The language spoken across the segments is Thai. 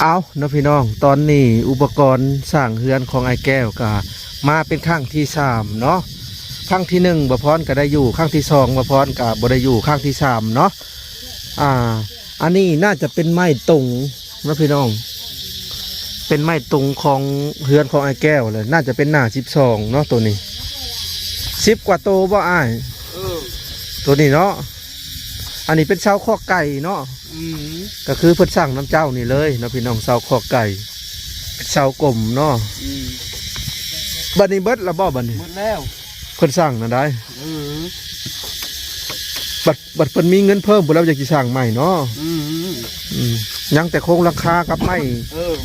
เอาเนาะพี่น้องตอนนี้อุปกรณ์สร้างเฮือนของไอ้แก้วก็มาเป็นครั้งที่3เนาะครั้งที่1บ่พรก็ได้อยู่ครั้งที่2บ่พรก็บ่ได้อยู่ครั้งที่3เนาะอันนี้น่าจะเป็นไม้ตรงนะพี่น้องเป็นไม้ตรงของเฮือนของไอ้แก้วเลยน่าจะเป็นหน้า12เนาะตัวนี้10กว่าโตบ่อ้ายตัวนี้เนาะอันนี้เป็นเสาข้อไก่เนาะก็คือเพิ่นสั่งน้ำเจ้านี่เลยเนาะพี่น้องเสาข้อไก่เป็นเสากลมเนาะบัดนี้เบิดละบ่บัดนี้หมดแล้วเพิ่นสั่งนั่นได้บัดเพิ่นมีเงินเพิ่มบ่แล้วอยากสิสั่งใหม่เนาะยังแต่โครงราคากับไม้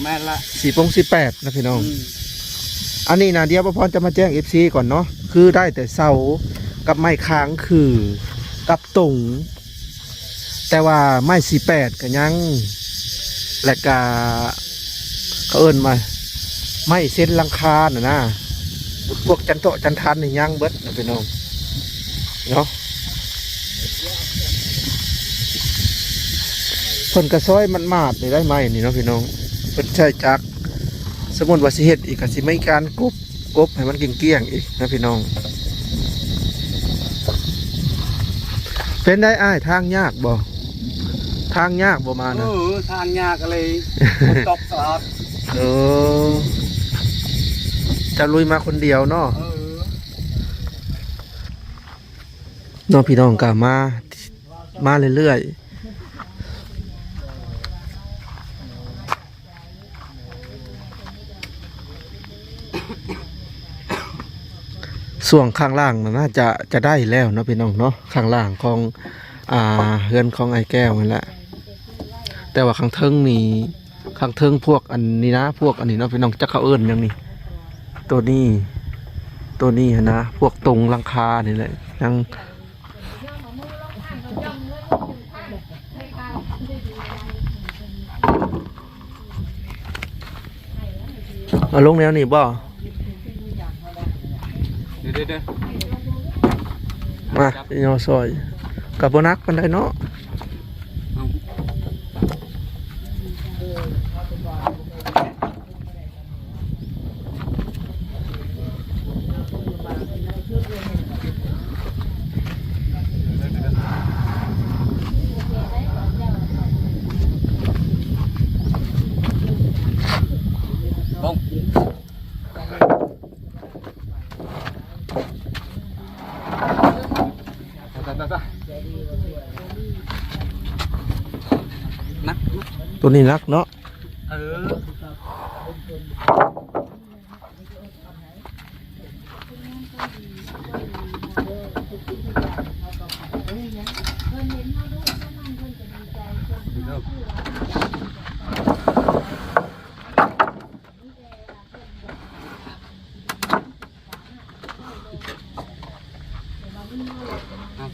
แม่นละ4-18นะพี่น้องอันนี้นะเดี๋ยวพ่อจะมาแจ้ง FC ก่อนเนาะคือได้แต่เสากับไม้ค้างคือกับตุงแต่ว่าไม้48ก็ยังและก็เขาเอิ้นมาไม้เส้นหลังคาน่ะนะพวกจันโตจันทันนี่ยังเบิดนะพี่น้องเนาะเพิ่นกระซ้อยมันมาดนี่ได้ไหมนี่เนาะพี่น้องเพิ่นใช้จักสมมุติว่าสิเฮ็ดอีกก็สิไม่การกบให้มันเกลี้ยงๆอีกนะพี่น้องเป็นได้อ้ายทางยากบ่ทางยากบ่มานะทางยากอะไรตกตลอดจะลุยมาคนเดียวเนาะน้องพี่น้องก็มาเรื่อยๆส่วนข้างล่างน่าจะได้แล้วเนาะพี่น้องเนาะข้างล่างของเฮือนของไอ้แก้วนั่นแหละแต่ว่าข้างเทิงนี่ข้างเทิงพวกอันนี้นะพวกอันนี้เนาะพี่น้องจักเขาเอิ้นยังนี่ตัวนี้นะพวกตรงหลังคานี่แหละยังเอาลงแนวนี่บ่เดี๋ยวมาย่อซอยกับโบนักมันได้เนาะตัวนี้นักเนาะ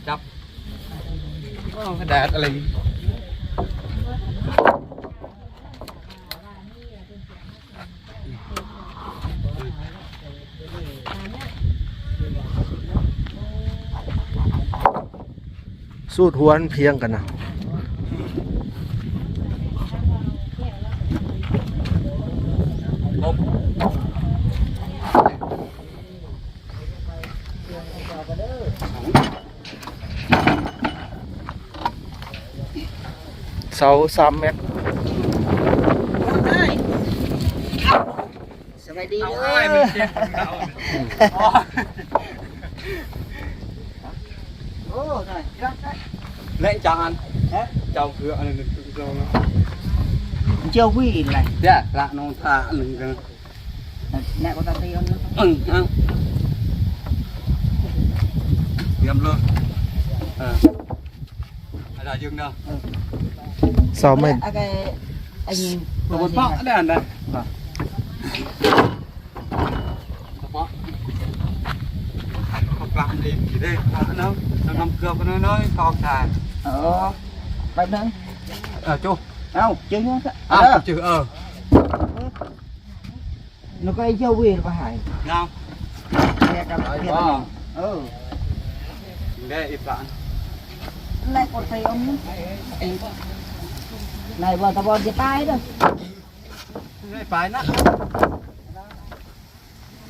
จับแดดอะไรสูตรหวนเพียงกันนะเสา3 เมตรสบายดีเลยโอ้ได้เล่นจานเจ้าคืออันนึงเจ้าวิ่งเลยเดี๋ยวละน้องท่าหนึ่งกันแม่ก็ตาตีอันนึงเตรียมเลยอะไรยืมเนาะเสาไม่ตัวบนป้อได้อันใดเขาปรับดีกี่ได้น้ำเกลือกันน้อยๆทองชาไปนึงchú chứ nhá chứ nó có ai châu về nó phải nào nghe cầm đây ít bạn này còn thấy ông này vừa tao bò cái tay đó ไม่ไปนะ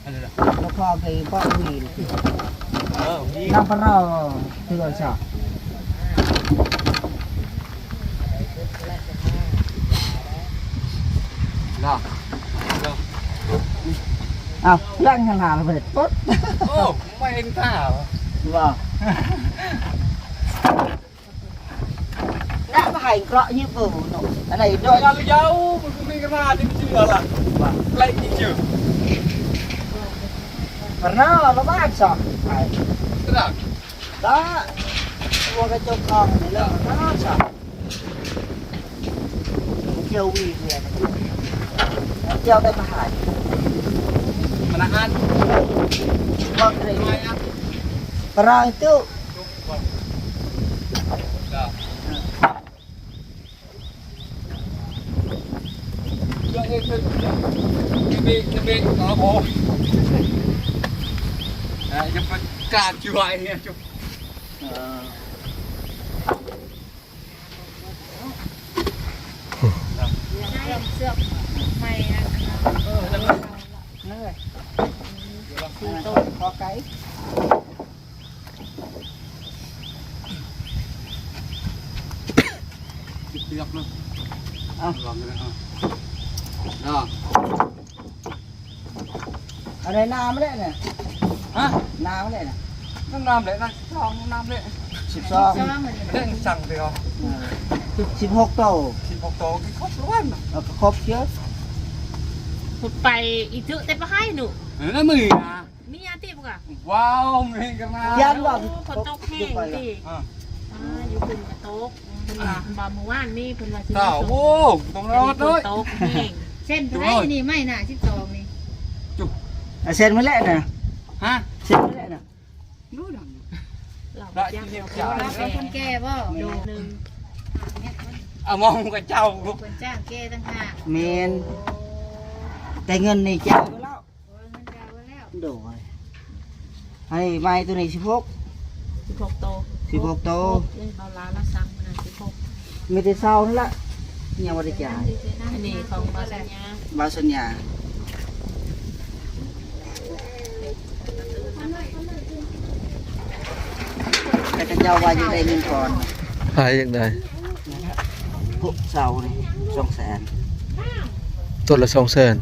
อะไรล่ะ แล้วพอไปป้อนวีน นี่ น้ำปลาเราคือเราชอบ น่ะ อ้าวร่างขนาดเราเป็นปุ๊บ โอ้ไม่เห็นท่า ว่าน้ำไห่เกาะnhư vừa nổ cái này โด đôi ยการเย้ามันก็มีกันมาที่ไม่เชื่อล่ะไล่กี่เชื่อ mà nó bác sọt phải กระดาษ đó mua cái châu con này lên nó sọt châu vì về châu đây mà hải มันอาหาร vâng cái ทำไม này อ่ะ và rồi tiêu จะเป็นอ๋อโหจะเป็นการช่วยเนี่ยจุ๊บ เสื้อใหม่นะ nơi สีโต có cái เตียบเลย เอา ลองเลยอ่ะ ở đây nam đấy nè ฮะ nam đấy nè น้ำน้ำเลยนะลองน้ำเลย xịt ซ้อ son มเหมือน เล่นสั่งเดียว xịt hộp tàu ที่พกโตกินครบล้วน nó có khốp chứ ขุดไปอีกเถอะแต่ไปให้หนู เออมือนะ มียาติบุกอะ ว้าวมีกันมา Dân vào ฝนตกแห้งดิ อ่ะ อยู่คุณกระตกเพิ่นว่าบ่เมื่อวานนี่เพิ่นว่าสิ ต่อโว้ตรงรถด้วย ตกแห้งเส้นไผนี่ไม่น่ะ12นี่ à, sen mới lẹ nè ฮะ sen mới lẹ nè รู้ดัง เรา ได้ อยาก ที่ เดี๋ เดี ย ยว ว เขาเป็นคนแก่บ่ดูนึง เอามองกับเจ้า เพิ่นจ้างแก่ตั้งหาก men cái ngân này chào với lão โอ้ยมันจ้างไว้แล้ว đủ rồi hay mai tôi này xịt hộp 16โต 16โต เอาลาละสั่งมันน่ะ16 mấy cái sau nữa là nhà vào đây trả อันนี้ของบาสัญญา bao sân nhà cái nhau vào như đây mình còn ขายอย่างใด hộp sau này xong sàn ต้นละ200,000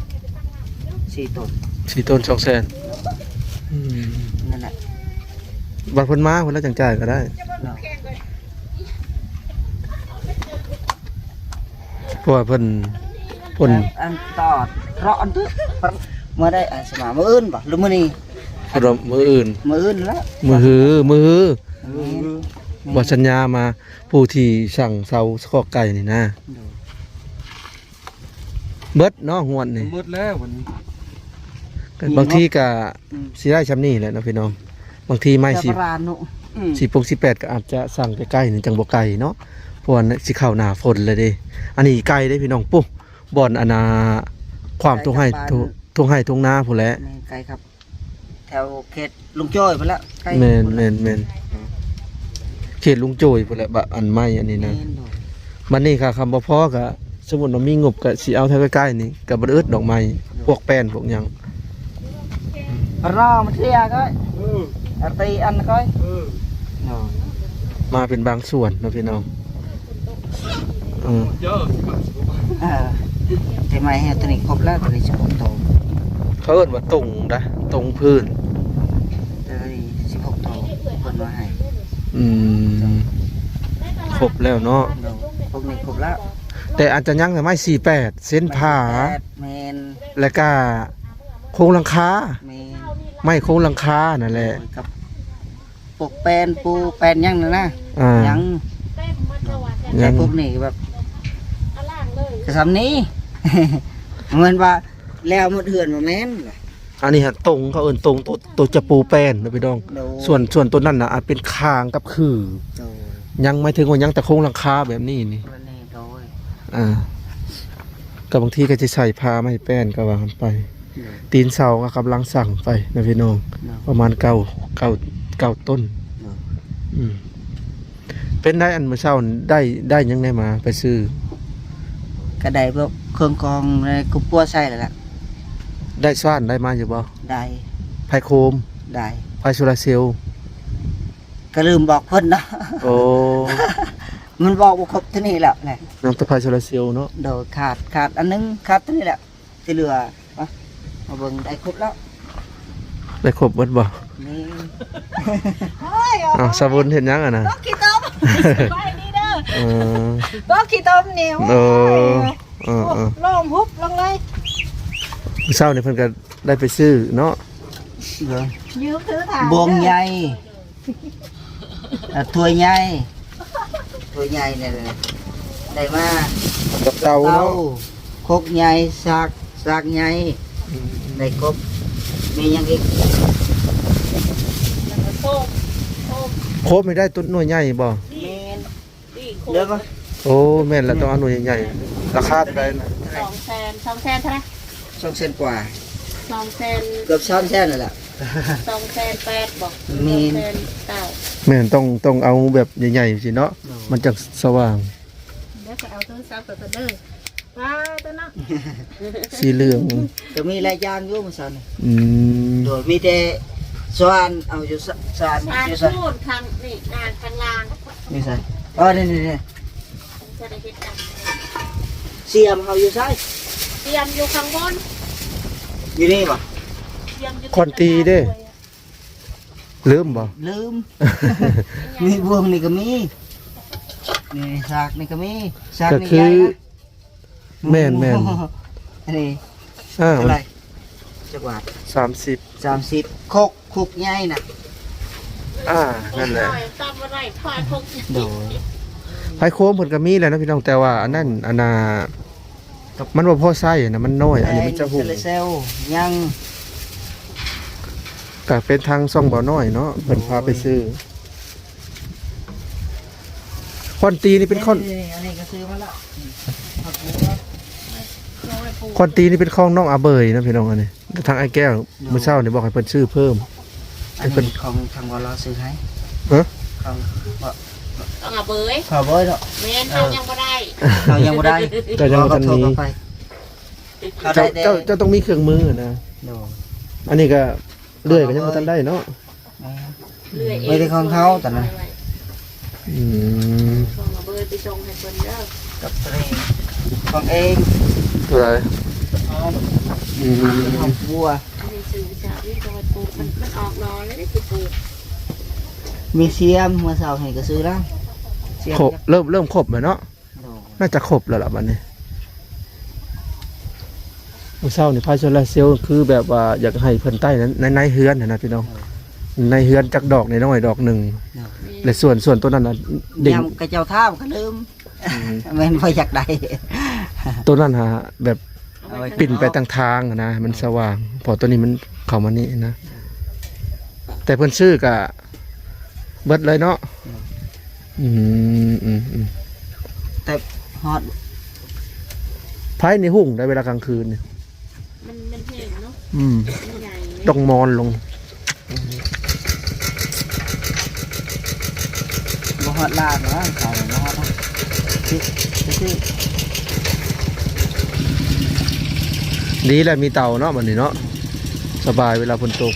xì tột 4ต้น200,000 nên là บัดเพิ่นมาเพิ่นแล้วจังจ่ายก็ได้ nó เพราะว่าเพิ่น ăn tọt rõ ăn tức mà đây à mà mơ ơn bảo lúc mà đi เพิ่นว่ามื้ออื่น mơ ơn đó มือฮือ Men บ่สัญญามาผู้ที่สั่งเสาข้อไก่นี่นะเบิดเนาะงวดนี่ หมดแล้ววันนี้ บางทีก็สิได้ชำนี้แหละเนาะพี่น้องบางทีไม่สิ Chà bà nụ 18ก็อาจจะสั่งใกล้ๆนี่จังบ่ไกลเนาะเพราะว่าสิเข้าหน้าฝนเลยเด้อันนี้ไกลเด้พี่น้องปุ๊บ่อนอันน่ะความทุ่งให้ทุ่งนาพุ่นแหละ Này, cái khắp theo kẹt lùng trôi phải lắm cái แม่นเขตลุงโจยพุ่นแหละบะอันไม้อันนี้นะ men rồi บัดนี้ค่ะคำบ่พอก็สมมุติว่ามีงบก็สิเอาแถวใกล้ๆนี่ก็บ่ได้อึดดอกไม้พวกแป้นพวกหยัง rò mà thia coi à tì ăn coi เออ rồi มาเป็นบางส่วนเนาะพี่น้อง เยอะสิบบาท à thì mày hè tụi này khóc lá tụi này sẽ khóc tổ เขาเอิ้นว่าตรงนะตรงพื้น tụi này sẽ khóc tổ còn nó hay อืมครบแล้วเนาะ rồi khóc này khóc lá แต่อาจจะยังแต่ไม่48เส้นผ่า men แล้วก็โครงหลังคา men ไม่โครงหลังคานั่นแหละ rồi cặp buộc pen pu pen nhăng nữa nè อ่า nhăng ยั cái ง buộc nàyแบบ cái sắm ní mình bà leo một hườn mà men อันนี้ฮะตรงเขาเอิ้นตรงตัวจะปูแป้นนะพี่น้อง rồi ส่วนตัวนั้นน่ะอาจเป็นคางกับคือ rồi ยังไม่ถึงว่ายังแต่โครงหลังคาแบบนี้นี่ bên này rồi อ่ากับบางทีก็จะใส่ผ้าไม่แป้นก็ว่ากันไป rồi ตีนเสาก็กำลังสั่งไปนะพี่น้อง rồi ประมาณ9ต้น rồi อืมเป็นได้อันเมื่อเช้านี่ได้ยังได้มาไปซื้อ ก็ได้พวกเครื่องกรองในกุปัวใส่แล้วล่ะ ได้ซ่านได้มาอยู่บ่ ได้ ไผโคม ได้ ไผโซลาร์เซลล์ ก็ลืมบอกเพิ่นเนาะ โอ้ มันบอกบ่ครบเท่านี้แล้วแหละ น้ำตะไผโซลาร์เซลล์เนาะ โดยขาดอันนึงขาดเท่านี้แหละที่เหลือมาเบิ่งได้ครบแล้ว ได้ครบเบิดบ่ นี่ เฮ้ย อ้าวสาบุญเห็นยังอ่ะนะ ต้องขี้ต้มไปนี่เด้อ เออ ต้องขี้ต้มเนี่ย เออเออเออ ลงฮุบลงเลย เช้านี่เพิ่นก็ได้ไปซื้อเนาะ เบิ่ง ยืมถือถาม บวงใหญ่ถ้วยใหญ่ถ้วยใหญ่เนี่ยได้มา กับเตาเนาะ ครกใหญ่สากใหญ่ได้ครบมีหยังอีก โคมโคม โคบไม่ได้ต้นหน่วยใหญ่บ่ แม่น นี่โค เดี๋ยว ม ก่อน โอ้แม่นแล้วต้องเอาหน่วยใหญ่ๆราคาเท่าไหร่นะ 200,000เท่าไหร่ 2เซนกว่า 200,000 เกือบ3เซนนั่นแหละ 200,008บอก มี 200,009 แม่นต้องเอาแบบใหญ่ๆสิเนาะมันจะสว่าง เดี๋ยวจะเอาโทรศัพท์ตัวเด้อว้าตัวเนาะ สีเหลือง ก็มีหลายอย่างอยู่มื้อเช้านี่ อืม โดยมีแต่สว่านเอาอยู่สว่าน อ่าน อยู่ใส่ พูดทางนี่อ่านทางล่าง นี่ใส่อ๋อนี่ จะได้เฮ็ดกัน เสียมเอาอยู่ใส่ เตรียมอยู่ข้างบน อยู่นี่บ่ เตรียมอยู่ คอนตีเด้ลืมบ่ ลืม มีบวงนี่ก็มีนี่สากนี่ก็มีสาก ก็ นี่ คื ใหญ่ อ นะ แม่น อันนี้ อ้าว เท่าไหร่จักบาท 30 30คุกใหญ่น่ะ นั่นแหละ ตามอะไรถอยพก โดย ไผโคมเพิ่นก็มีแหล้วนะพี่น้องแต่ว่าอันนั้นอันน่ะมันบ่พอใช้นะมันน้อย อันนี้มันจะหุ่ โซลาร์เซลล์ยัง ก็เป็นทางซ่องบ่อน้อยเนาะเพิ่นพาไปซื้อคอนตีนี่เป็นคอน อันนี้ก็ซื้อมาแล้วผักบัว คอนตีนี่เป็นของน้องอาเบยนะพี่น้องอันนี้ทางไอ้แก้วเมื่อเช้านี่บอกให้เพิ่นซื้อเพิ่ม อันนี้ของทางวอลล์ซื้อให้ ฮะ ของ ต้องเอาเบย ขอเบอร์เนาะ เมนเขายังบ่ได้ เรายังบ่ได้ แต่ยังบ่ทันมี เขาได้แต่ เจ้าต้องมีเครื่องมือนะ โดย อันนี้ก็เลื่อยก็ยังบ่ทันได้เนาะ เลื่อยเอง ไม่ได้ของเขาแต่นั้น อืม ต้องเอาเบยไปส่งให้เพิ่นเด้อ กับตัวเองของเอง เท่าไหร่ เอา อืม ของบัว อันนี้สื่อสารที่จะไปปลูกมันออกนอนแล้วได้สิปลูก มีเสียมเมื่อเช้าให้ก็ซื้อแล้วเสียม ครบเริ่มครบแล้วเนาะ โดย น่าจะครบแล้วล่ะบัดนี้เมื่อเช้านี่พาโซลาร์เซลล์คือแบบว่าอยากให้เพิ่นใต้นั้นในเฮือนนะพี่น้องในเฮือนจักดอกน้อยๆดอกหนึงและส่วนตัวนั้นน่ะดิ่ง ยำกระเจ้าท่ามก็ลืมแม่นบ่อยากได้ ตัวนั้นฮะแบบ เอาไว้ ปิ่นไปทางๆนะมันสว่าง พอตัวนี้มันเข้ามานี่นะ แต่เพิ่นซื้อกะเบิดเลยเนาะอืม แต่ฮอด ไพ่ในหุ่งได้เวลากลางคืนเนี่ย มันแห้งเนาะ อืม มันใหญ่ ต้องมอนลง บ่ฮอดลาดเนาะเขาบ่ฮอดนะซื้อ ดีแหละมีเตาเนาะมันนี่เนาะสบายเวลาฝนตก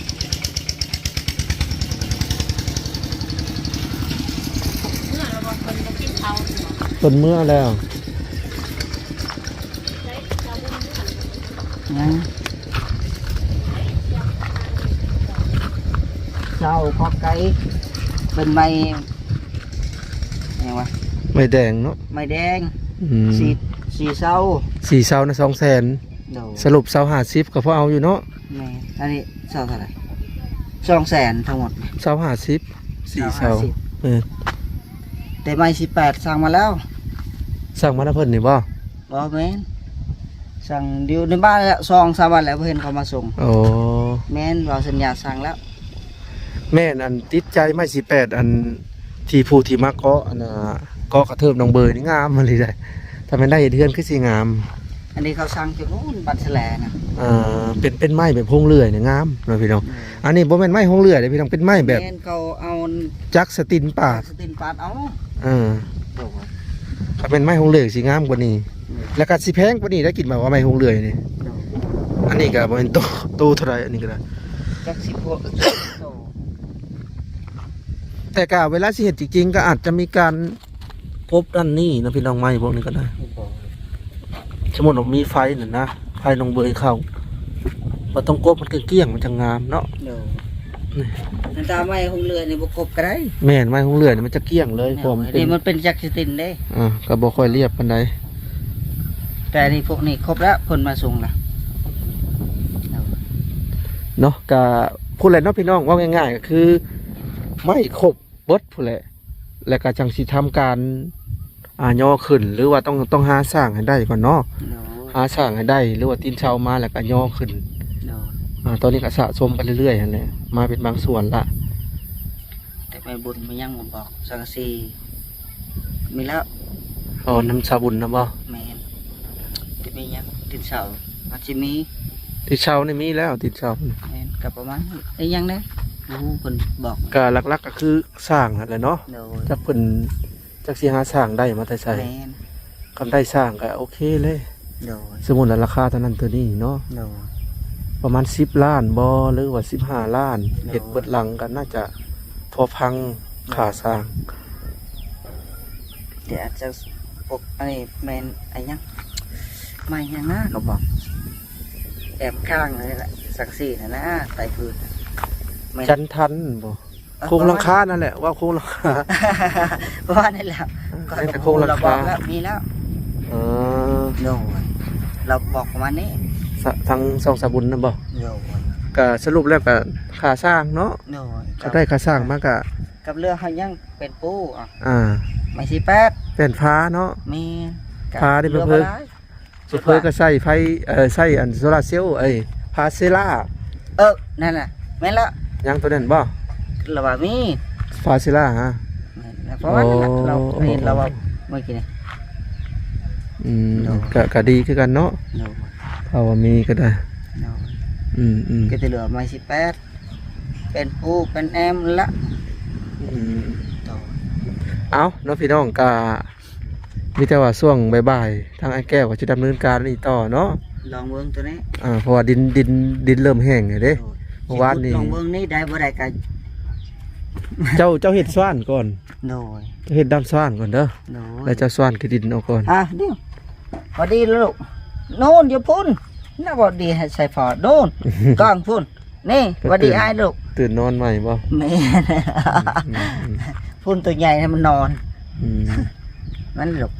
เมื่อเราบอกคนมากินเขาเนาะ ต้นเมื่อแล้ว ได้เราบุญเมื่อ ยังเจ้าพอไก่เป็นไม้ยังวะ ไม่แดงเนาะ ไม้แดง อืม สีเศร้า สี่เสานะ200,000 โด สรุปเสา50ก็พอเอาอยู่เนาะ แม่อันนี้เศร้าเท่าไหร่200,000ทั้งหมด เสา50สี่เสา 50 เออ แต่ไม้18สั่งมาแล้ว สั่งมาแล้วเพิ่นนี่บ่ บ่แม่นสั่งเดียวในบ้านแล้ว2-3วันแล้วบ่เห็นเขามาส่ง โอ้ แม่นเราสัญญาสั่งแล้ว แม่นอันติดใจไม่18อันที่ผู้ที่มาเกาะอันน่ะเกาะกระเทิบน้องเบยนี่งามมันเลยได้ถ้าแม่นได้เฮ็ดเฮือนคือสิงาม อันนี้เขาสั่งจากนู้นบัตรแฉลนะ เป็นไม้แบบพงเลื่อยเนี่ยงามเนาะพี่น้องอันนี้บ่แม่นไม้พงเลื่อยเด้พี่น้องเป็นไม้แบบ แม่นเขาเอา จักสตินปาด สตินปาดเอา เออถ้าเป็นไม้พงเลื่อยสิงามกว่านี้ แล้วก็สิแพงกว่านี้ได้กินมาว่าไม่หงเลื่อยนี่อันนี้ก็บ่เป็นโตเท่าไหร่อันนี้ก็ได้ จัก16โต แต่ก็เวลาสิเฮ็ดจริงๆก็อาจจะมีการพบด้านนี้นะพี่น้องไม้พวกนี้ก็ได้สมมุติว่ามีไฟนั่นนะไฟลงเบยเข้าบ่ต้องกบมันเกลี้ยงๆมันจะงามเนาะ โดนั่นตามไม้คงเรือนี่บ่ครบก็ได้ แม่นไม้หงเลื่อยนี่มันจะเกลี้ยงเลยเพราะมันเป็น นี่มันเป็นจักรสตินเด้ ก็บ่ค่อยเรียบปานใด แต่นี่พวกนี้ครบแล้วเพิ่นมาส่งละ เนาะก็พูดแหละเนาะพี่น้องว่าง่ายๆก็คือไม่ครบเบิดพูดแหละแล้วก็จังสิทำการย่อขึ้นหรือว่าต้องหาสร้างให้ได้ก่อนเนาะ โด หาสร้างให้ได้หรือว่าตีนเชามาแล้วก็ย่อขึ้น โด ตอนนี้ก็สะสมไปเรื่อยๆนั่นแหละมาเป็นบางส่วนละ แต่ไม่บุญไม่ยังบ่บอกสังกะสีมีแล้ว น้ำชาบุญนะบ่ แม่นจะมียังติดเสาอาจจะมี ตีนเชานี่มีแล้วตีนเชา แม่นกับประมาณไอ้ยังนะรู้เพิ่นบอก ก็หลักๆก็คือสร้างนั่นแหละเนาะ โด จักเพิ่นจักสิหาสร้างได้มาแต่ใส่ แม่น คำได้สร้างก็โอเคเลย โด สมมุติว่าราคาเท่านั้นตัวนี้เนาะ โด ประมาณ10 ล้านบอหรือว่า15 ล้านเห็ดเบิดหลังกันน่าจะพอพังขาสร้าง เดี๋ยวอาจจะพวกอันนี้แม่นไอ้ยังไม่ยังนะก็บอกแอบข้างเลยแหละสักสีนะนะไต่พื้นแม่น จันทันบ่โครงหลังคานั่นแหละว่าโครงหลังคา เพราะว่านี่แหละก็ แต่โครงหลัง เราบ คา อกแล้วมีแล้ว เออ โดยเราบอกประมาณนี้ ทางซองสาบุญนะบ่ โดย ก็สรุปแล้วก็ค่าสร้างเนาะ โดย ก็ได้ค่าสร้างมากะ กับเรือเขายังเป็นปูอ่า ไม่ใช่แปด เป็นฟ้าเนาะ มีกับ พาได้เพิ่ม รือบ่ได้ สุดเพิ่นก็ใส่ไฟใส่อันโซลาร์เซลล์พาเซล่า นั่นน่ะแม่นละ ยังตัวนั้นบ่ เราว่ามี พาเซล่าฮะ แม่นละเพราะว่านั่นน่ะเราเห็นเราว่าเมื่อกี้นี่ อืม เนาะ ก็ดีคือกันเนาะ โดย ถ้าว่ามีก็ได้ โดย อืม ก็จะเหลือไม่ใช่แปดเป็นปูเป็นแอมละ อืม โดย เอาเนาะพี่น้องก็มีแต่ว่าช่วงบ่ายๆทางไอ้แก้วก็จะดำเนินการนี่ต่อเนาะ ลองเบิ้งตัวนี้ เพราะว่าดินเริ่มแห้งเลยเด้ เมื่อวานนี่ ลองเบิ้งนี่ได้บ่ได้กัน เจ้าเห็ดสว่านก่อน โดย เจ้าเห็ดดำสว่านก่อนเด้อ โดย แล้วเจ้าสว่านคือดินเอาก่อน เดี๋ยวพอดีแล้วลูกโน่นอย่าพุ่นน่าบอดีให้ใส่ฝอดโน่น กล้องพุ่นนี่พอดีไอ้ลูก ตื่นนอนใหม่บ่ แม่ อืม พุ่นตัวใหญ่ให้มันนอน อืม มันลูก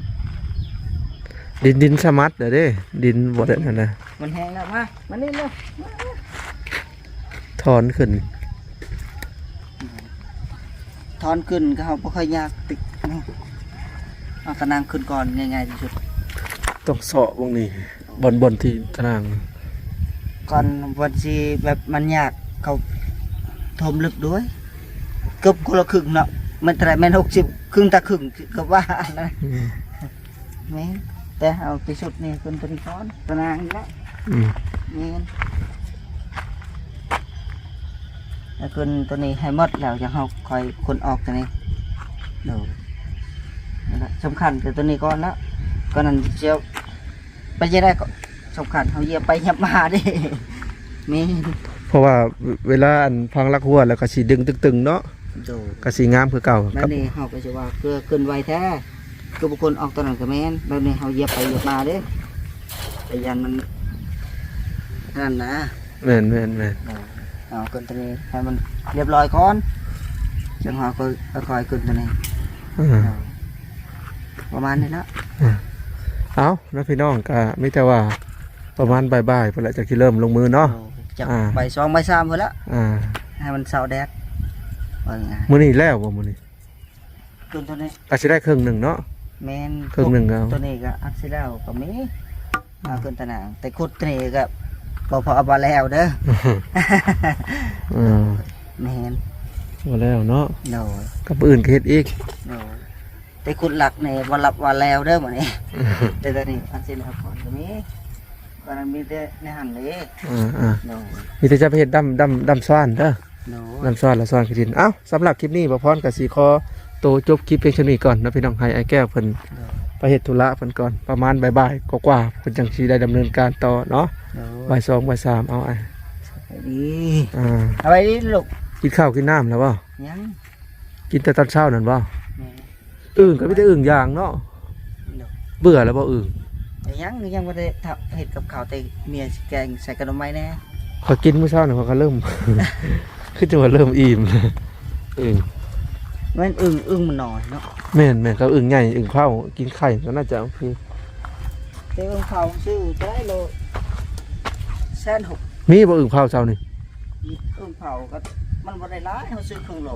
ดินสมัดเด้อเด้ดินบ่ได้นั่นน่ะ มันแห้งแล้วมามันนี่เลย ถอนขึ้น ถอนขึ้นก็เขาบ่ค่อยยากติดนี่เอาตะนางขึ้นก่อนง่ายๆที่สุด ต้องเสาะวงนี้บนที่ตาราง ก่อนวันที่แบบมันยากเขาทมลึกด้วยเกือบคนละครึ่งเนาะมันเท่าไหรแม่น60ครึ่งตะครึ่งก็ว่านะ อืม แม่นแต่เอาไปสุดนี่เป็นตัวนี้ก่อนตะนางนี่ละ อืม แม่นแล้วขึ้นตัวนี้ให้หมดแล้วจะเขาคอยคนออกตัวนี้เดี๋ยวนั่นแหละสำคัญคือตัวนี้ก่อนแล้วก็นั่นเจียวไปจะได้ก็สำคัญเขาเหยียบไปเหยียบมาดิ แม่น เพราะว่าเวลาอันพังลักหัวแล้วก็สิดึงตึงๆเนาะ โดย ก็สิงามคือเก่า แล้ กั ว บ นี่เขาก็จะว่าเพื่อขึ้นไวแท้คือบุคคลออกตัวนั้นก็แม่นแล้วนี่เขาเหยียบไปเหยียบมาเด้แต่ยันมันนั่นนะ แม่น เอาขึ้นตัวนี้ให้มันเรียบร้อยก่อนจังหวะก็ค่อยๆขึ้นตัวนี้ อ่า ประมาณนี้ละ เอานะพี่น้องก็ไม่แต่ว่าประมาณบ่ายๆเพื่อจะคิดเริ่มลงมือเนาะ จับ อ่า ใบ2ใบ3เพิ่นละ อ่า ให้มันเศร้าแดดว่าไง มื้อนี้แล้วบ่มื้อนี้ ขึ้นตัวนี้ ก็สิได้ครึ่งหนึ่งเนาะ แม่น ครึ่งหนึ่งเอา ตัวนี้ก็อัดสิแล้วก็มีเอาขึ้นตะหนางแต่ขุดตัวนี้ก็บ่พอเอาบ่แล้วเด้อ อ่า แม่น บ่แล้วเนาะ โดย กับอื่นก็เฮ็ดอีก โดยแต่ขุดหลักนี่บ่รับว่าแล้วเด้อมื้อนี้ แต่ตอนนี้อันสิแล้วก่อนตัวนี้ตอนนั้นมีแต่ในหันเลย อ่า โดย มีแต่จะไปเฮ็ดดำซ้อนเด้อ โดย ดำซ้อนแล้วซ้อนคือดินเอ้าสำหรับคลิปนี้บ่พรก็สิขอโตวจบคลิปเพียงเท่านี้ก่อนนะพี่น้องให้ไอ้แก้วเพิ่นไป เฮ็ดธุระเพิ่นก่อนประมาณบ่ายๆกว่าๆเพิ่นจังสิได้ดำเนินการต่อเนาะ โดย บ่าย2บ่าย3เอาไอ้ ไปดี อ่า เอาไปดิลูก กินข้าวกินน้ำแล้วบ่ ยัง กินแต่ตอนเช้านั่นบ่ แม่ อึ่งก็มีแต่อึ่งย่างเนาะ โดย เบื่อแล้วบ่อึ่ง ยังบ่ได้ทำเฮ็ดกับข้าวแต่เมียสิแกงใส่ขนมไม้แน่ ขอยกินมื้อเช้านี่เขาก็เริ่ม คือจังว่าเริ่มอิ่มอึ่ง มันอึ้งมันน้อยเนาะ แม่นก็อึ่งใหญ่อึ่งเผากินไข่ก็น่าจะโอเค แต่อึ้งเขาซื้อจะได้โล160,000 มีบ่อึ่งเผาเช้านี่ อึ้งเผาก็มันบ่ได้หลายเฮาซื้อครึ่งโล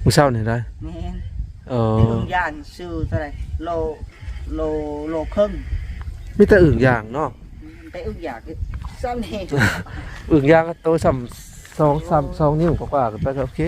มื้อเช้านี่ได้ แม่น เอ แต่ อ อึ้งย่างซื้อเท่าไหร่โลครึ่ง มีแต่อึ่งย่างเนาะ แต่อึ้งอยากซ้ำนี่ อึ่งย่างก็โต2 3 2นิ้วกว่าๆก็ไปก็โอเค